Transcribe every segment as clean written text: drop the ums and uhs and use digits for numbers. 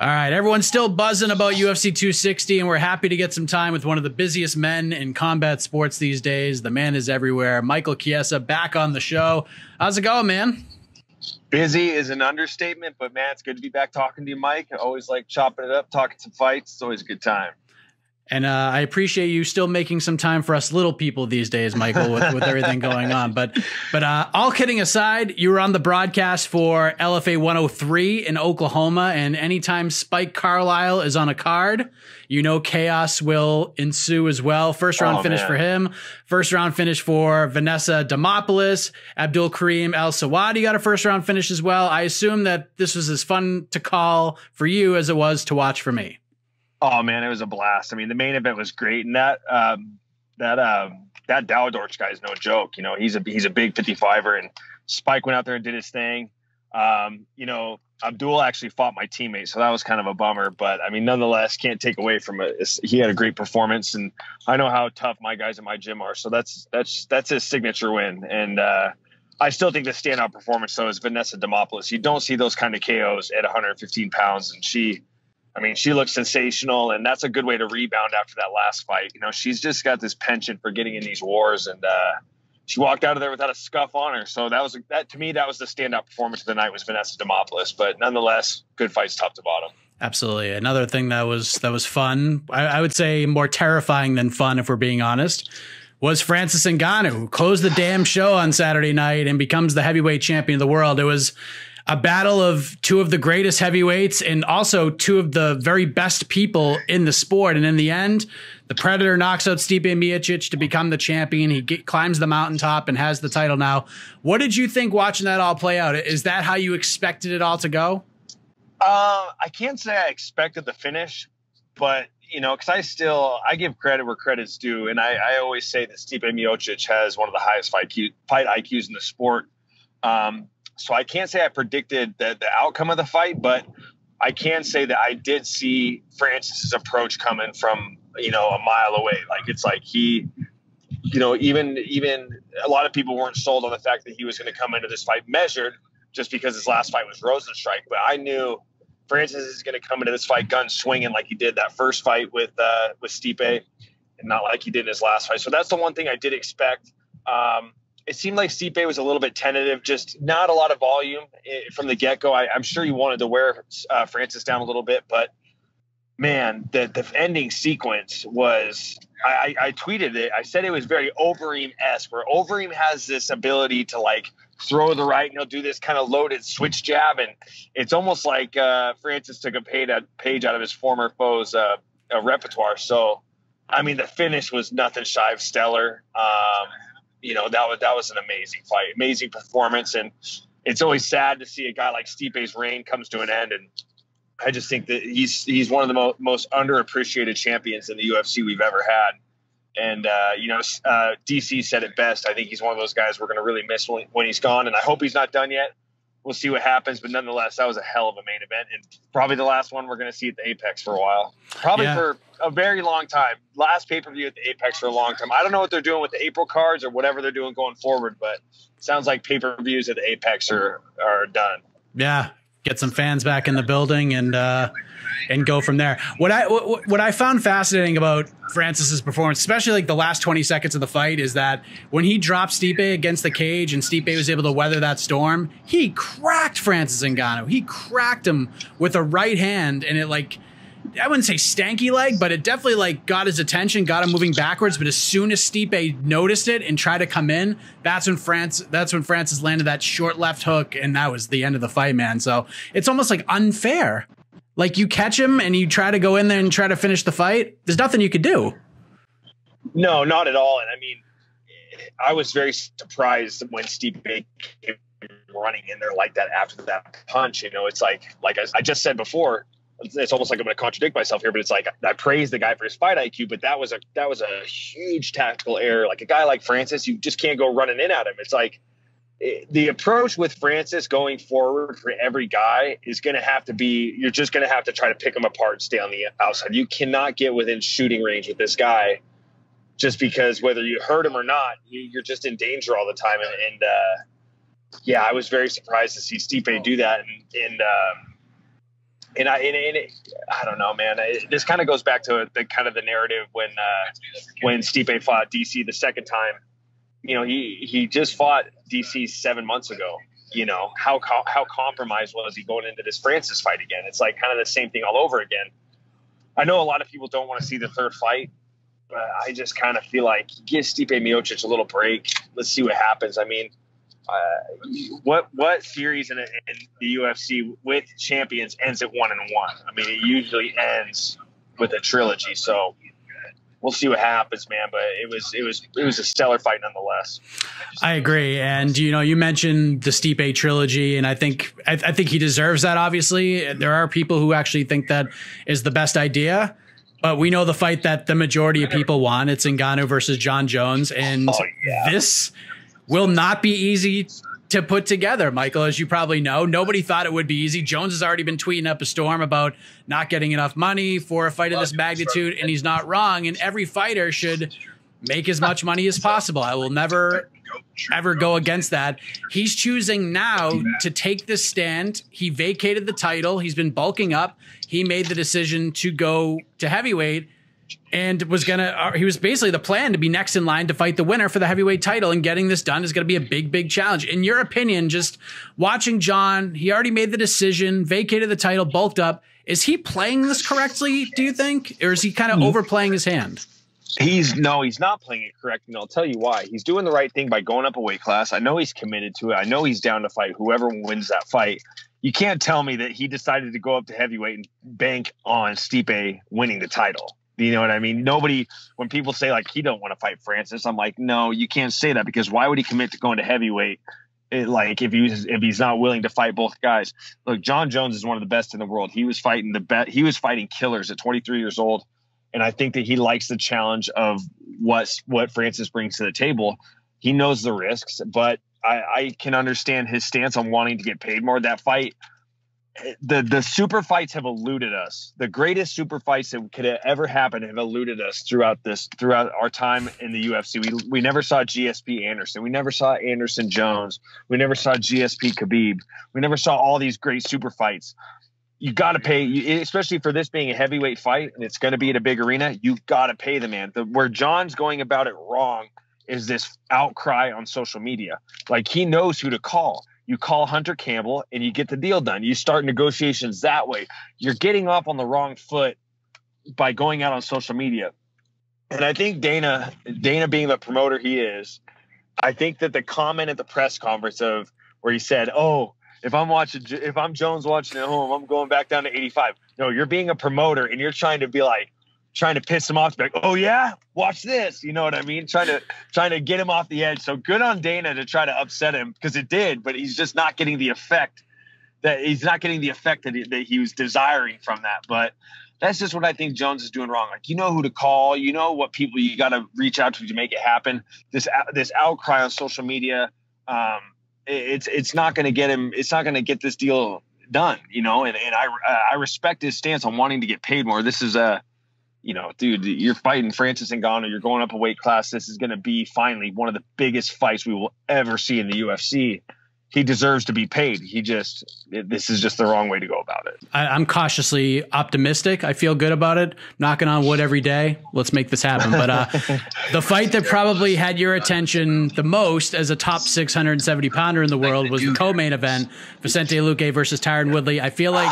All right, everyone's still buzzing about UFC 260, and we're happy to get some time with one of the busiest men in combat sports these days. The man is everywhere. Michael Chiesa back on the show. How's it going, man? Busy is an understatement, but man, it's good to be back talking to you, Mike. I always like chopping it up, talking some fights. It's always a good time. And I appreciate you still making some time for us little people these days, Michael, with everything going on. But all kidding aside, you were on the broadcast for LFA 103 in Oklahoma, and anytime Spike Carlisle is on a card, you know chaos will ensue as well. First round finish for him. First round finish for Vanessa Demopoulos. Abdul Karim El Sawadi got a first round finish as well. I assume that this was as fun to call for you as it was to watch for me. Oh man, it was a blast. I mean, the main event was great, and that Dowdorch guy is no joke. You know, he's a big 55er, and Spike went out there and did his thing. You know, Abdul actually fought my teammate, so that was kind of a bummer. But I mean, nonetheless, can't take away from it. He had a great performance, and I know how tough my guys in my gym are. So that's his signature win, and I still think the standout performance though is Vanessa Demopoulos. You don't see those kind of KOs at 115 pounds, and she looks sensational, and that's a good way to rebound after that last fight. You know, she's just got this penchant for getting in these wars, and she walked out of there without a scuff on her. So that to me, that was the standout performance of the night, was Vanessa Demopoulos. But nonetheless, good fights top to bottom. Absolutely. Another thing that was fun, I would say more terrifying than fun, if we're being honest, was Francis Ngannou, who closed the damn show on Saturday night and becomes the heavyweight champion of the world. It was a battle of two of the greatest heavyweights and also two of the very best people in the sport. And in the end, the Predator knocks out Stipe Miocic to become the champion. He climbs the mountaintop and has the title now. What did you think watching that all play out? Is that how you expected it all to go? I can't say I expected the finish, but you know, because I give credit where credit's due. And I always say that Stipe Miocic has one of the highest fight IQs in the sport. So I can't say I predicted the outcome of the fight, but I can say that I did see Francis's approach coming from, you know, a mile away. Like, it's like he, you know, even a lot of people weren't sold on the fact that he was going to come into this fight measured just because his last fight was Rosenstrike. But I knew Francis is going to come into this fight gun swinging like he did that first fight with Stipe, and not like he did in his last fight. So that's the one thing I did expect. It seemed like Stipe was a little bit tentative, just not a lot of volume from the get-go. I'm sure he wanted to wear Francis down a little bit, but man, the ending sequence was, I tweeted it. I said it was very Overeem-esque, where Overeem has this ability to like throw the right, and he'll do this kind of loaded switch jab. And it's almost like Francis took a page out of his former foe's repertoire. So, I mean, the finish was nothing shy of stellar. You know, that was an amazing fight, amazing performance. And it's always sad to see a guy like Stipe's reign comes to an end. And I just think that he's one of the most underappreciated champions in the UFC we've ever had. And, you know, DC said it best. I think he's one of those guys we're going to really miss when he's gone. And I hope he's not done yet. We'll see what happens. But nonetheless, that was a hell of a main event, and probably the last one we're going to see at the Apex for a while. Probably for a very long time. Last pay-per-view at the Apex for a long time. I don't know what they're doing with the April cards or whatever they're doing going forward, but it sounds like pay-per-views at the Apex are done. Yeah. Get some fans back in the building and go from there. What I found fascinating about Francis's performance, especially like the last 20 seconds of the fight, is that when he dropped Stipe against the cage and Stipe was able to weather that storm, he cracked Francis Ngannou. He cracked him with a right hand, and it, like, I wouldn't say stanky leg, but it definitely like got his attention, got him moving backwards. But as soon as Stipe noticed it and tried to come in, that's when Francis landed that short left hook, and that was the end of the fight, man. So it's almost like unfair. Like, you catch him and you try to go in there and try to finish the fight. There's nothing you could do. No, not at all. And I mean, I was very surprised when Stipe came running in there like that after that punch. You know, it's like I just said before, it's almost like I'm going to contradict myself here, but it's like I praise the guy for his fight IQ, but that was a huge tactical error. Like, a guy like Francis, you just can't go running in at him. It's like the approach with Francis going forward for every guy is going to have to be, you're just going to have to try to pick him apart and stay on the outside. You cannot get within shooting range with this guy, just because whether you hurt him or not, you're just in danger all the time. And yeah, I was very surprised to see Stipe do that. And I don't know, man. This kind of goes back to the narrative when Stipe fought DC the second time. You know, he just fought DC 7 months ago. You know, how compromised was he going into this Francis fight again? It's like kind of the same thing all over again. I know a lot of people don't want to see the third fight, but I just kind of feel like give Stipe Miocic a little break. Let's see what happens. I mean, what series in the UFC with champions ends at 1-1? I mean, it usually ends with a trilogy. So we'll see what happens, man. But it was a stellar fight nonetheless. I agree. And, you know, you mentioned the Stipe trilogy, and I think he deserves that. Obviously, there are people who actually think that is the best idea. But we know the fight that the majority of people want. It's Ngannou versus Jon Jones. And this will not be easy to put together, Michael, as you probably know. Nobody thought it would be easy. Jones has already been tweeting up a storm about not getting enough money for a fight of this magnitude, and he's not wrong. And every fighter should make as much money as possible. I will never, ever go against that. He's choosing now to take this stand. He vacated the title. He's been bulking up. He made the decision to go to heavyweight, and he was basically the plan to be next in line to fight the winner for the heavyweight title, and getting this done is going to be a big, big challenge. In your opinion, just watching Jon, he already made the decision, vacated the title, bulked up. Is he playing this correctly, do you think? Or is he kind of overplaying his hand? He's not playing it correctly, and I'll tell you why. He's doing the right thing by going up a weight class. I know he's committed to it. I know he's down to fight whoever wins that fight. You can't tell me that he decided to go up to heavyweight and bank on Stipe winning the title. You know what I mean? When people say like he don't want to fight Francis, I'm like, no, you can't say that, because why would he commit to going to heavyweight? If he's not willing to fight both guys. Look, Jon Jones is one of the best in the world. He was fighting killers at 23 years old. And I think that he likes the challenge of what Francis brings to the table. He knows the risks, but I can understand his stance on wanting to get paid more. That fight, the super fights have eluded us. The greatest super fights that could ever happen have eluded us throughout our time in the UFC. We never saw GSP Anderson. We never saw Anderson Jones. We never saw GSP Khabib. We never saw all these great super fights. You got to pay, especially for this being a heavyweight fight, and it's going to be at a big arena. You got to pay the man. Where Jon's going about it wrong is this outcry on social media. Like, he knows who to call. You call Hunter Campbell and you get the deal done. You start negotiations that way. You're getting off on the wrong foot by going out on social media. And I think Dana being the promoter he is, I think that the comment at the press conference where he said, "Oh, if I'm Jones watching at home, I'm going back down to 85." No, you're being a promoter and you're trying to piss him off, to be like, "Oh yeah, watch this." You know what I mean? Trying to get him off the edge. So good on Dana to try to upset him, because it did, but he's just not getting the effect that he was desiring from that. But that's just what I think Jones is doing wrong. Like, you know who to call, you know what people you got to reach out to make it happen. This outcry on social media, it's not going to get him. It's not going to get this deal done, you know. And I respect his stance on wanting to get paid more. This is dude, you're fighting Francis Ngannou. You're going up a weight class. This is going to be finally one of the biggest fights we will ever see in the UFC. He deserves to be paid. This is just the wrong way to go about it. I'm cautiously optimistic. I feel good about it. Knocking on wood every day. Let's make this happen. But the fight that probably had your attention the most as a top 670 pounder in the world was the co-main event, Vicente Luque versus Tyron Woodley. I feel like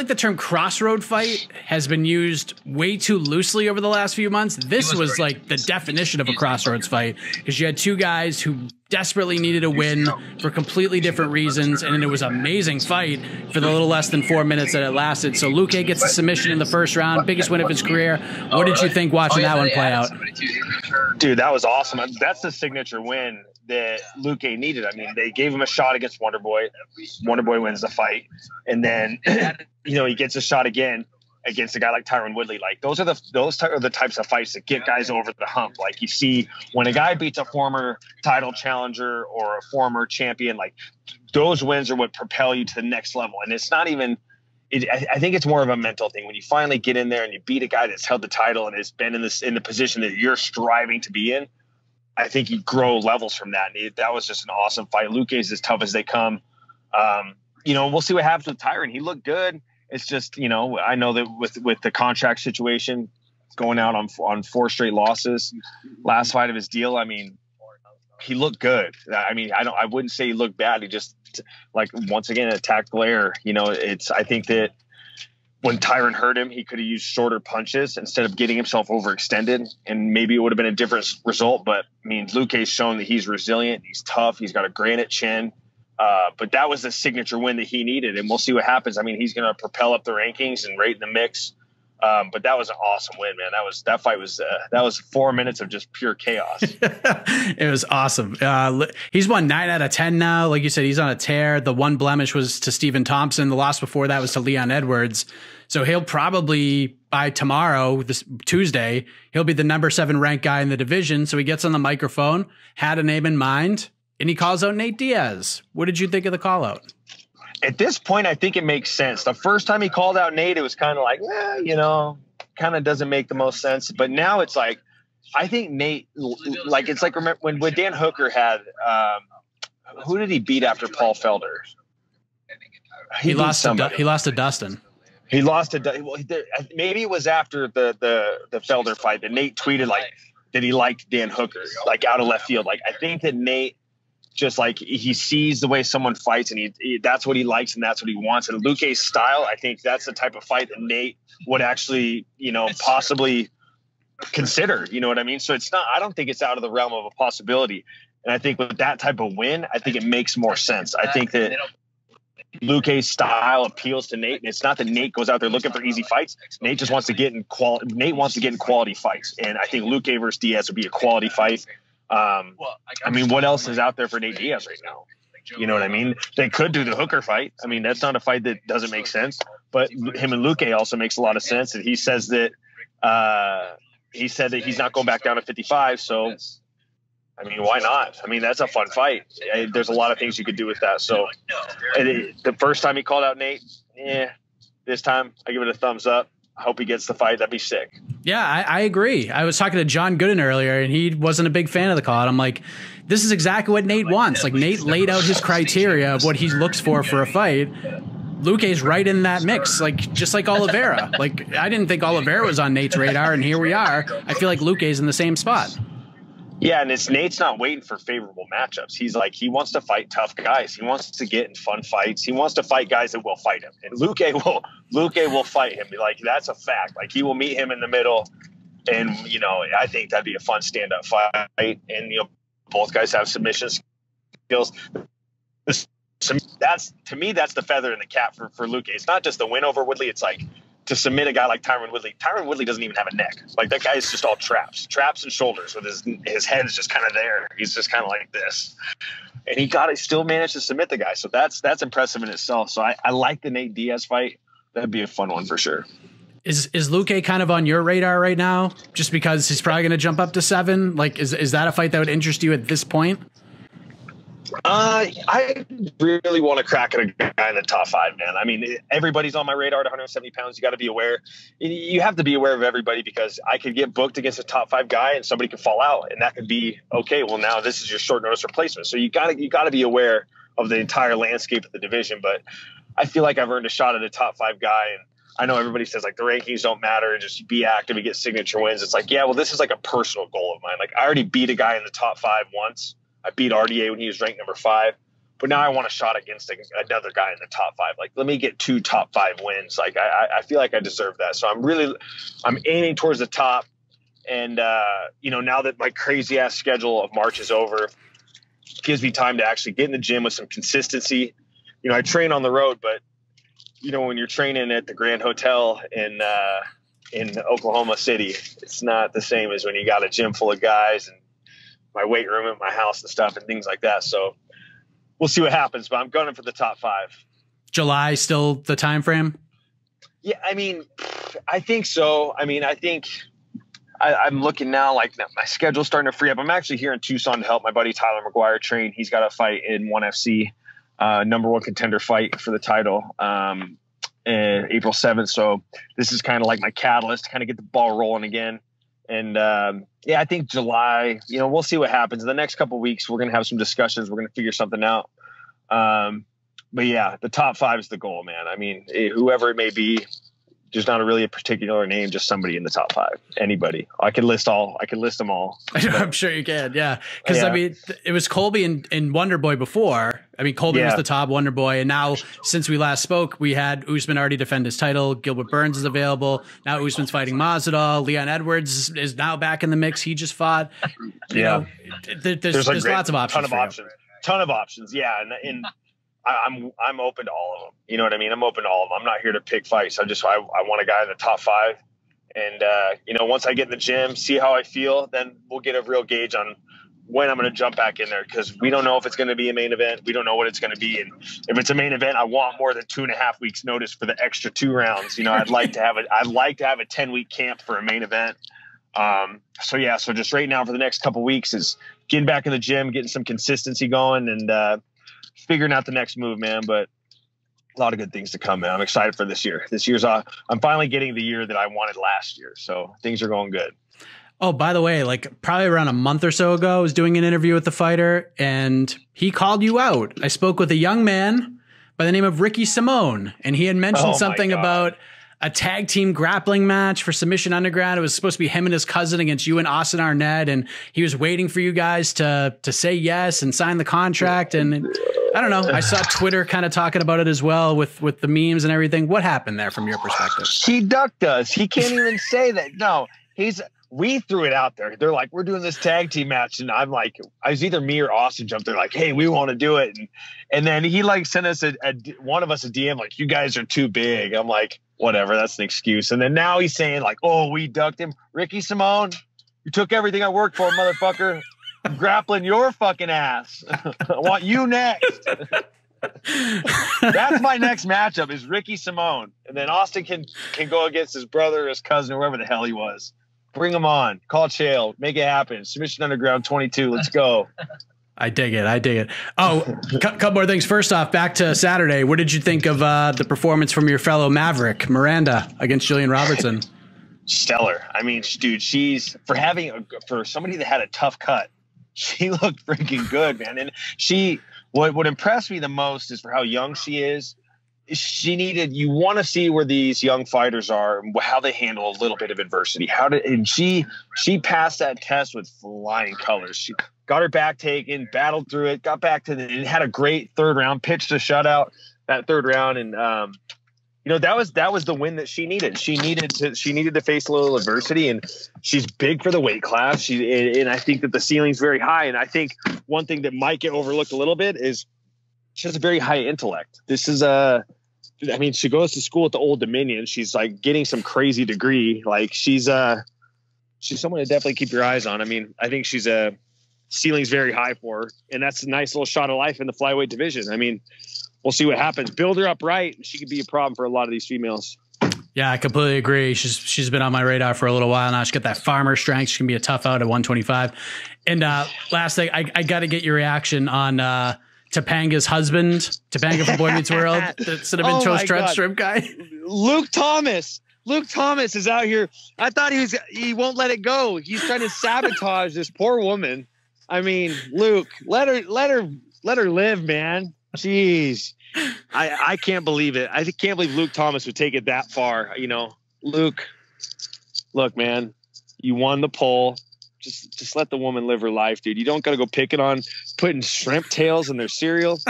the term crossroad fight has been used way too loosely over the last few months. This was like the definition of a crossroads fight, because you had two guys who desperately needed a win for completely different reasons, and it was an amazing fight for the little less than 4 minutes that it lasted. So Luque gets the submission in the first round, biggest win of his career. What did you think watching that one play out? Dude, that was awesome. That's the signature win that Luque needed. I mean, they gave him a shot against Wonderboy. Wonderboy wins the fight, and then he gets a shot again against a guy like Tyron Woodley. Like, those are the types of fights that get guys over the hump. Like, you see when a guy beats a former title challenger or a former champion, like, those wins are what propel you to the next level. And it's not even. I think it's more of a mental thing. When you finally get in there and you beat a guy that's held the title and has been in the position that you're striving to be in, I think you grow levels from that. And that was just an awesome fight. Luque is as tough as they come. We'll see what happens with Tyron. He looked good. It's just, I know that with the contract situation, going out on 4 straight losses, last fight of his deal, I mean, he looked good. I mean, I wouldn't say he looked bad. He just, like, once again, attacked Blair. I think that when Tyron hurt him, he could have used shorter punches instead of getting himself overextended, and maybe it would have been a different result. But I mean, Luque's shown that he's resilient, he's tough, he's got a granite chin. But that was the signature win that he needed, and we'll see what happens. I mean, he's going to propel up the rankings and right in the mix. But that was an awesome win, man. That fight was 4 minutes of just pure chaos. It was awesome. He's won 9 out of 10 now. Like you said, he's on a tear. The one blemish was to Stephen Thompson. The loss before that was to Leon Edwards. So he'll probably, by tomorrow, this Tuesday, he'll be the number 7 ranked guy in the division. So he gets on the microphone, had a name in mind, and he calls out Nate Diaz. What did you think of the call out? At this point, I think it makes sense. The first time he called out Nate, it was kind of like, kind of doesn't make the most sense. But now it's like, I think Nate, like, it's like, remember when Dan Hooker had, who did he beat after Paul Felder? He lost to Dustin. He lost to, maybe it was after the Felder fight that Nate tweeted like that he liked Dan Hooker, like out of left field. Like, I think that Nate, just like, he sees the way someone fights, and he that's what he likes and that's what he wants. And Luque's style, I think that's the type of fight that Nate would actually, possibly consider. You know what I mean? So it's not, I don't think it's out of the realm of a possibility. And I think with that type of win, I think it makes more sense. I think that Luque's style appeals to Nate, and it's not that Nate goes out there looking for easy fights. Nate just wants to get in quality. Nate wants to get in quality fights, and I think Luque versus Diaz would be a quality fight. I mean, what else is out there for Nate Diaz right now? You know what I mean? They could do the Hooker fight. I mean, that's not a fight that doesn't make sense, but him and Luque also makes a lot of sense. And he says that he said that he's not going back down to 55. So, I mean, why not? I mean, that's a fun fight. There's a lot of things you could do with that. So, the first time he called out Nate, this time I give it a thumbs up. I hope he gets the fight. That'd be sick. Yeah, I agree. I was talking to John Gooden earlier, and he wasn't a big fan of the call. And I'm like, this is exactly what Nate wants. Like, Nate laid out his criteria of what he looks for a fight. Luque's right in that mix, like, just like Oliveira. Like, I didn't think Oliveira was on Nate's radar, and here we are. I feel like Luque's in the same spot. Yeah, and Nate's not waiting for favorable matchups. He's like, he wants to fight tough guys. He wants to get in fun fights. He wants to fight guys that will fight him. And Luque will fight him. Like, that's a fact. Like, he will meet him in the middle. And, I think that'd be a fun stand-up fight. And, both guys have submission skills. That's, to me, that's the feather in the cap for Luque. It's not just the win over Woodley. It's like, to submit a guy like Tyron Woodley. Tyron Woodley doesn't even have a neck. Like, that guy is just all traps and shoulders, with his head is just kind of there. He's just kind of like this, and he still managed to submit the guy. So that's impressive in itself. So I like the Nate Diaz fight. That'd be a fun one for sure. Is Luque kind of on your radar right now, just because he's probably going to jump up to 7? Like, is that a fight that would interest you at this point? I really want to crack at a guy in the top 5, man. I mean, everybody's on my radar at 170 pounds. You got to be aware. You have to be aware of everybody, because I could get booked against a top 5 guy and somebody could fall out, and that could be okay. Well, now this is your short notice replacement. So you got to be aware of the entire landscape of the division. But I feel like I've earned a shot at a top 5 guy, and I know everybody says like the rankings don't matter, just be active and get signature wins. It's like, yeah, well, this is like a personal goal of mine. Like, I already beat a guy in the top 5 once. I beat RDA when he was ranked number 5, but now I want a shot against another guy in the top 5. Like, let me get 2 top 5 wins. Like, I feel like I deserve that. So I'm aiming towards the top. And, now that my crazy ass schedule of March is over, it gives me time to actually get in the gym with some consistency. I train on the road, but when you're training at the Grand Hotel in Oklahoma City, it's not the same as when you got a gym full of guys and my weight room at my house and stuff and things like that. So we'll see what happens, but I'm gunning for the top 5. July still the time frame? Yeah, I mean, I think so. I mean, I think I'm looking now, like, my schedule's starting to free up. I'm actually here in Tucson to help my buddy Tyler McGuire train. He's got a fight in 1FC, number 1 contender fight for the title, April 7th. So this is kind of like my catalyst to kind of get the ball rolling again. And I think July, we'll see what happens. In the next couple of weeks, we're going to have some discussions. We're going to figure something out. yeah, the top 5 is the goal, man. I mean, whoever it may be, there's not really a particular name, just somebody in the top 5. Anybody. I can list them all. I'm sure you can. Yeah. Cause I mean, it was Colby and Wonder Boy before. I mean, Colby was the top, Wonder Boy. And now since we last spoke, we had Usman already defend his title. Gilbert Burns is available. Now Usman's fighting Masvidal. Leon Edwards is now back in the mix. He just fought. You know, there's lots of options. Ton of options. Yeah. And I'm open to all of them. You know what I mean? I'm open to all of them. I'm not here to pick fights. I want a guy in the top 5. And, you know, once I get in the gym, see how I feel, then we'll get a real gauge on when I'm going to jump back in there, because we don't know if it's going to be a main event. We don't know what it's going to be. And if it's a main event, I want more than 2.5 weeks notice for the extra 2 rounds. You know, I'd like to have a 10-week camp for a main event. So just right now for the next couple weeks is getting back in the gym, getting some consistency going, and, figuring out the next move, man. But a lot of good things to come, man. I'm excited for this year. This year's I'm finally getting the year that I wanted last year. So things are going good. Oh, by the way, like probably around a month or so ago, I was doing an interview with the fighter and he called you out. I spoke with a young man by the name of Ricky Simone, and he had mentioned something about a tag team grappling match for Submission Underground. It was supposed to be him and his cousin against you and Austin Arnett. And he was waiting for you guys to say yes and sign the contract. And I don't know. I saw Twitter kind of talking about it as well with the memes and everything. What happened there from your perspective? He ducked us. He can't even say that. No, we threw it out there. They're like, we're doing this tag team match. And I'm like, I was either me or Austin jumped there like, hey, we want to do it. And then he like sent us one of us a DM like, you guys are too big. I'm like, whatever, that's an excuse. And then now he's saying like, oh, we ducked him. Ricky Simone, you took everything I worked for, motherfucker. I'm grappling your fucking ass. I want you next. That's my next matchup is Ricky Simone. And then Austin can go against his brother or his cousin or whoever the hell he was. Bring him on. Call Chael. Make it happen. Submission Underground 22. Let's go. I dig it. Oh, couple more things. First off, back to Saturday. What did you think of the performance from your fellow Maverick, Miranda, against Jillian Robertson? Stellar. I mean, dude, for somebody that had a tough cut, she looked freaking good, man. And what impressed me the most is for how young she is. You want to see where these young fighters are and how they handle a little bit of adversity. And she passed that test with flying colors. She got her back taken, battled through it, got back and had a great third round, pitched a shutout that third round. And, that was the win that she needed. She needed to face a little adversity, and she's big for the weight class. And I think that the ceiling's very high. And I think one thing that might get overlooked a little bit is she has a very high intellect. She goes to school at the Old Dominion. She's like getting some crazy degree. Like she's someone to definitely keep your eyes on. I mean, I think she's ceiling's very high for her, and that's a nice little shot of life in the flyweight division. I mean, we'll see what happens. Build her up right. She could be a problem for a lot of these females. Yeah, I completely agree. She's been on my radar for a little while now. She's got that farmer strength. She can be a tough out at 125. And last thing, I got to get your reaction on Topanga's husband, Topanga from Boy Meets World, the cinnamon toast crunch shrimp guy. Luke Thomas is out here. I thought he won't let it go. He's trying to sabotage this poor woman. I mean, Luke, let her live, man. Jeez. I can't believe it. I can't believe Luke Thomas would take it that far. Luke, look, man, you won the poll. Just let the woman live her life, dude. You don't got to go picking on putting shrimp tails in their cereal.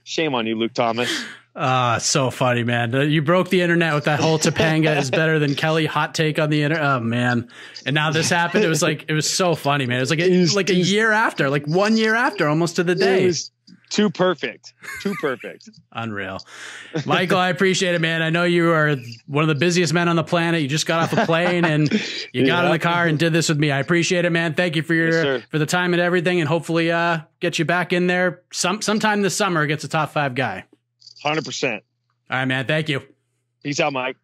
Shame on you, Luke Thomas. So funny, man. You broke the internet with that whole Topanga is better than Kelly hot take on the internet. Oh man. And now this happened. It was so funny, man. It was like a year after, like 1 year after, almost to the day. It was too perfect. Unreal. Michael, I appreciate it, man. I know you are one of the busiest men on the planet. You just got off a plane and you got in the car and did this with me. I appreciate it, man. Thank you for for the time and everything, and hopefully get you back in there sometime this summer against a top 5 guy. 100%. All right, man. Thank you. Peace out, Mike.